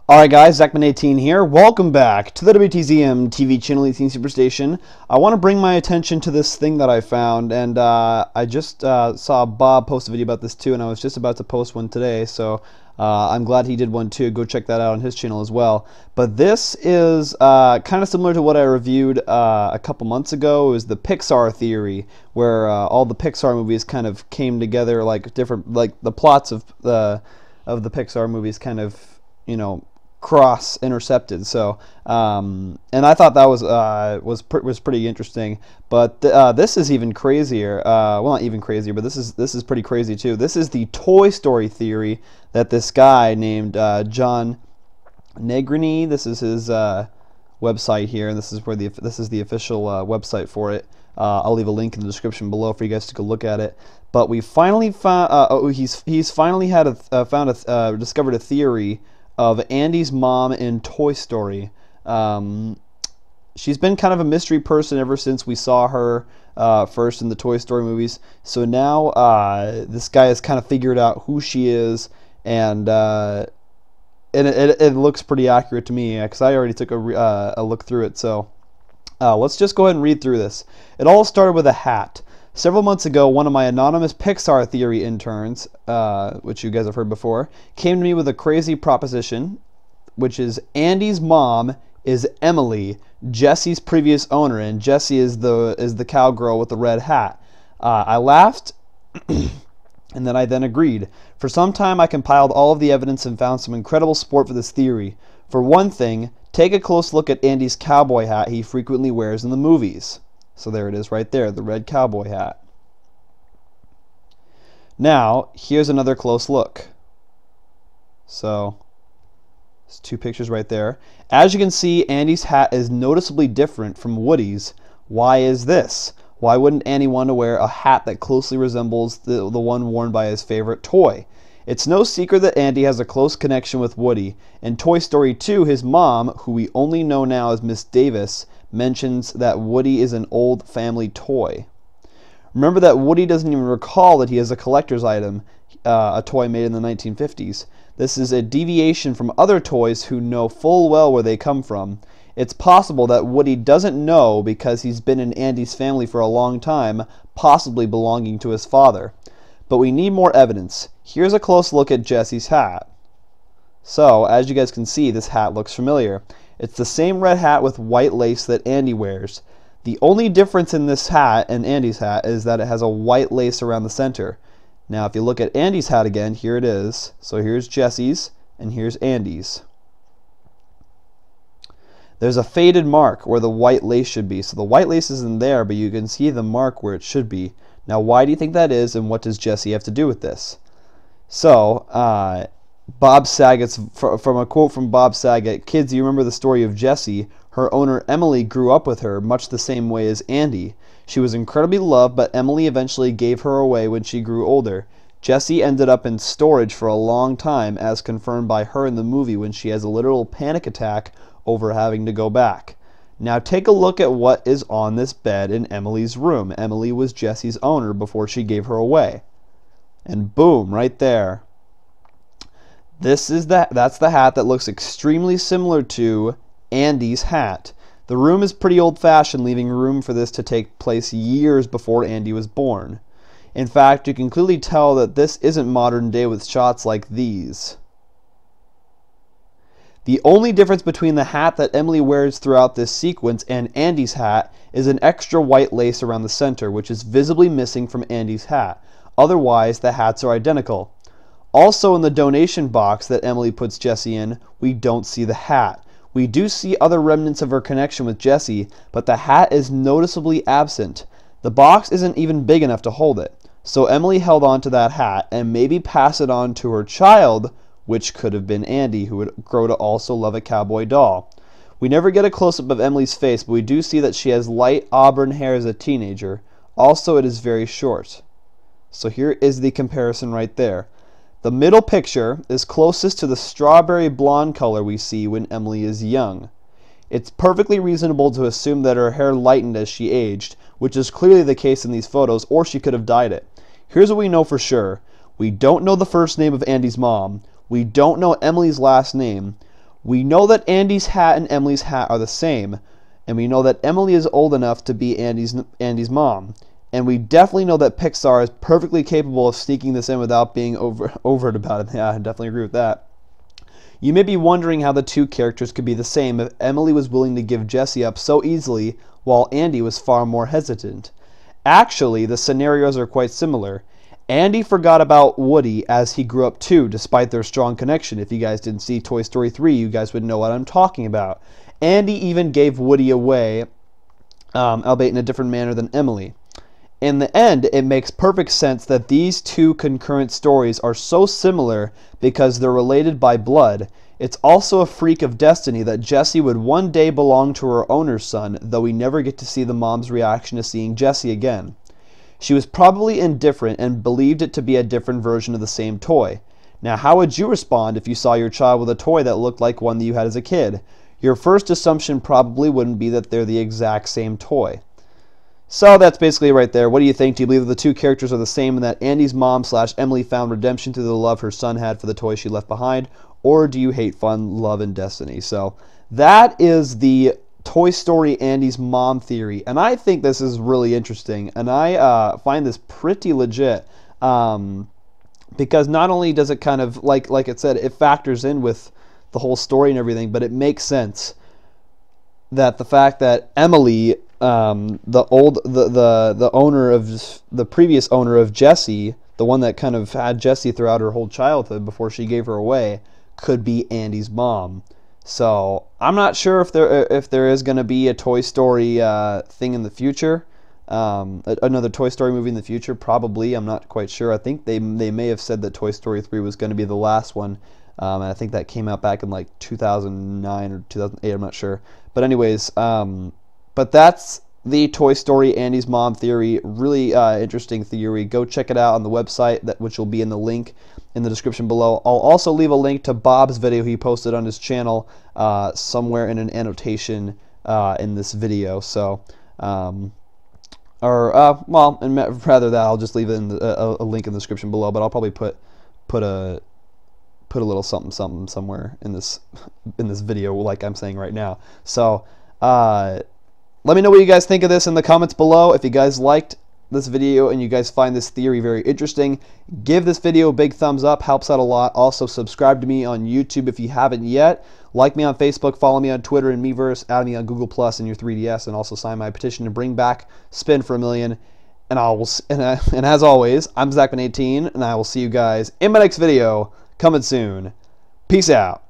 Alright guys, Zachman18 here. Welcome back to the WTZM TV channel, 18 Superstation. I want to bring my attention to this thing that I found, and I just saw Bob post a video about this too, and I was just about to post one today, so I'm glad he did one too. Go check that out on his channel as well. But this is kind of similar to what I reviewed a couple months ago. It was the Pixar theory, where all the Pixar movies kind of came together, like different, like the plots of the Pixar movies kind of, you know, cross intercepted. So and I thought that was pretty interesting. But this is even crazier. Well, not even crazier, but this is pretty crazy too. This is the Toy Story theory that this guy named John Negrini. This is his website here, and this is where this is the official website for it. I'll leave a link in the description below for you guys to go look at it. But we finally found he's finally had discovered a theory of Andy's mom in Toy Story. She's been kind of a mystery person ever since we saw her first in the Toy Story movies. So now this guy has kind of figured out who she is, and it looks pretty accurate to me because I already took a look through it. So let's just go ahead and read through this. It all started with a hat. Several months ago, one of my anonymous Pixar theory interns, which you guys have heard before, came to me with a crazy proposition, which is Andy's mom is Emily, Jesse's previous owner, and Jesse is the cowgirl with the red hat. I laughed, and then I agreed. For some time, I compiled all of the evidence and found some incredible support for this theory. For one thing, take a close look at Andy's cowboy hat he frequently wears in the movies. So there it is right there, the red cowboy hat. Now, here's another close look. So, there's two pictures right there. As you can see, Andy's hat is noticeably different from Woody's. Why is this? Why wouldn't Andy want to wear a hat that closely resembles the one worn by his favorite toy? It's no secret that Andy has a close connection with Woody. In Toy Story 2, his mom, who we only know now as Miss Davis, mentions that Woody is an old family toy. Remember that Woody doesn't even recall that he has a collector's item, a toy made in the 1950s. This is a deviation from other toys who know full well where they come from. It's possible that Woody doesn't know because he's been in Andy's family for a long time, possibly belonging to his father. But we need more evidence. Here's a close look at Jesse's hat. So, as you guys can see, this hat looks familiar. It's the same red hat with white lace that Andy wears. The only difference in this hat and Andy's hat is that it has a white lace around the center. Now if you look at Andy's hat again, here it is. So here's Jesse's and here's Andy's. There's a faded mark where the white lace should be. So the white lace isn't there, but you can see the mark where it should be. Now why do you think that is, and what does Jesse have to do with this? So, Bob Saget's, from a quote from Bob Saget, "Kids, you remember the story of Jessie? Her owner Emily grew up with her much the same way as Andy. She was incredibly loved, but Emily eventually gave her away when she grew older. Jessie ended up in storage for a long time, as confirmed by her in the movie when she has a literal panic attack over having to go back. Now take a look at what is on this bed in Emily's room. Emily was Jessie's owner before she gave her away." And boom, right there. That's the hat that looks extremely similar to Andy's hat. The room is pretty old-fashioned, leaving room for this to take place years before Andy was born. In fact, you can clearly tell that this isn't modern day with shots like these. The only difference between the hat that Emily wears throughout this sequence and Andy's hat is an extra white lace around the center, which is visibly missing from Andy's hat. Otherwise, the hats are identical. Also, in the donation box that Emily puts Jessie in, we don't see the hat. We do see other remnants of her connection with Jessie, but the hat is noticeably absent. The box isn't even big enough to hold it. So Emily held on to that hat and maybe pass it on to her child, which could have been Andy, who would grow to also love a cowboy doll. We never get a close-up of Emily's face, but we do see that she has light auburn hair as a teenager. Also, it is very short. So here is the comparison right there. The middle picture is closest to the strawberry blonde color we see when Emily is young. It's perfectly reasonable to assume that her hair lightened as she aged, which is clearly the case in these photos, or she could have dyed it. Here's what we know for sure. We don't know the first name of Andy's mom. We don't know Emily's last name. We know that Andy's hat and Emily's hat are the same, and we know that Emily is old enough to be Andy's mom. And we definitely know that Pixar is perfectly capable of sneaking this in without being overt about it. Yeah, I definitely agree with that. You may be wondering how the two characters could be the same if Emily was willing to give Jesse up so easily while Andy was far more hesitant. Actually, the scenarios are quite similar. Andy forgot about Woody as he grew up too, despite their strong connection. If you guys didn't see Toy Story 3, you guys would know what I'm talking about. Andy even gave Woody away, albeit in a different manner than Emily. In the end, it makes perfect sense that these two concurrent stories are so similar because they're related by blood. It's also a freak of destiny that Jessie would one day belong to her owner's son, though we never get to see the mom's reaction to seeing Jessie again. She was probably indifferent and believed it to be a different version of the same toy. Now, how would you respond if you saw your child with a toy that looked like one that you had as a kid? Your first assumption probably wouldn't be that they're the exact same toy. So that's basically right there. What do you think? Do you believe that the two characters are the same and that Andy's mom / Emily found redemption through the love her son had for the toy she left behind? Or do you hate fun, love, and destiny? So that is the Toy Story Andy's mom theory. And I think this is really interesting. And I find this pretty legit. Because not only does it kind of, like it said, it factors in with the whole story and everything, but it makes sense that the fact that Emily, the owner of the previous owner of Jessie, the one that kind of had Jessie throughout her whole childhood before she gave her away, could be Andy's mom. So I'm not sure if there is going to be a Toy Story thing in the future, another Toy Story movie in the future. Probably, I'm not quite sure. I think they may have said that Toy Story 3 was going to be the last one. And I think that came out back in like 2009 or 2008. I'm not sure. But anyways, but that's the Toy Story Andy's mom theory. Really interesting theory. Go check it out on the website, which will be in the link in the description below. I'll also leave a link to Bob's video he posted on his channel somewhere in an annotation in this video. So, rather that, I'll just leave it in a link in the description below. But I'll probably put a little something somewhere in this video, like I'm saying right now. So let me know what you guys think of this in the comments below. If you guys liked this video and you guys find this theory very interesting, give this video a big thumbs up, helps out a lot. Also, subscribe to me on YouTube if you haven't yet. Like me on Facebook, follow me on Twitter and MIIVERSE, add me on Google Plus and your 3DS, and also sign my petition to bring back Spin for a Million. And as always, I'm Zachman18, and I will see you guys in my next video coming soon. Peace out.